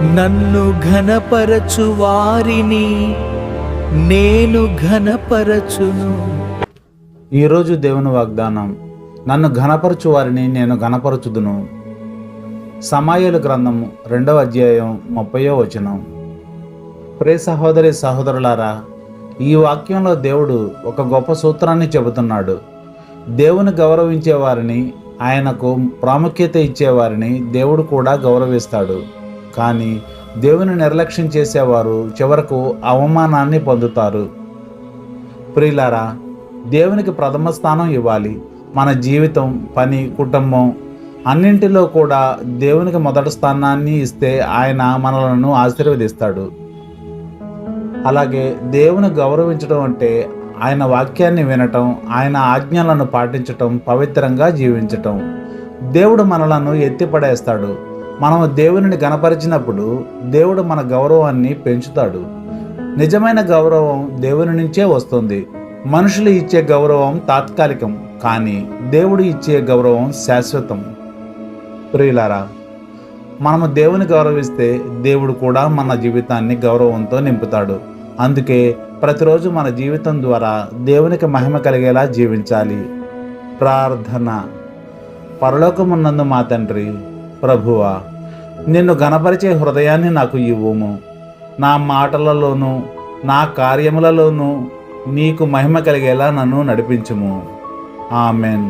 నన్ను ఘనపరచు వారిని నేను ఘనపరచును. ఈరోజు దేవుని వాగ్దానం, నన్ను ఘనపరచు వారిని నేను ఘనపరచుదును. సమూయేలు గ్రంథము 2వ అధ్యాయం 30వ వచనం. ప్రియ సహోదరి సహోదరులారా, ఈ వాక్యంలో దేవుడు ఒక గొప్ప సూత్రాన్ని చెబుతున్నాడు. దేవుని గౌరవించే వారిని, ఆయనకు ప్రాముఖ్యత ఇచ్చేవారిని దేవుడు కూడా గౌరవిస్తాడు. కానీ దేవుని నిర్లక్ష్యం చేసేవారు చివరకు అవమానాన్ని పొందుతారు. ప్రియులారా, దేవునికి ప్రథమ స్థానం ఇవ్వాలి. మన జీవితం, పని, కుటుంబం అన్నింటిలో కూడా దేవునికి మొదటి స్థానాన్ని ఇస్తే ఆయన మనలను ఆశీర్వదిస్తాడు. అలాగే దేవుని గౌరవించడం అంటే ఆయన వాక్యాన్ని వినటం, ఆయన ఆజ్ఞలను పాటించటం, పవిత్రంగా జీవించటం. దేవుడు మనలను ఎత్తిపడేస్తాడు. మనము దేవునిని గణపరిచినప్పుడు దేవుడు మన గౌరవాన్ని పెంచుతాడు. నిజమైన గౌరవం దేవుని నుంచే వస్తుంది. మనుషులు ఇచ్చే గౌరవం తాత్కాలికం, కానీ దేవుడు ఇచ్చే గౌరవం శాశ్వతం. ప్రియులారా, మనము దేవుని గౌరవిస్తే దేవుడు కూడా మన జీవితాన్ని గౌరవంతో నింపుతాడు. అందుకే ప్రతిరోజు మన జీవితం ద్వారా దేవునికి మహిమ కలిగేలా జీవించాలి. ప్రార్థన. పరలోకమున్నందు మా తండ్రి, ప్రభువా, నిన్ను ఘనపరిచే హృదయాన్ని నాకు ఇవ్వుము. నా మాటలలోనూ నా కార్యములలోనూ నీకు మహిమ కలిగేలా నన్ను నడిపించుము. ఆమెన్.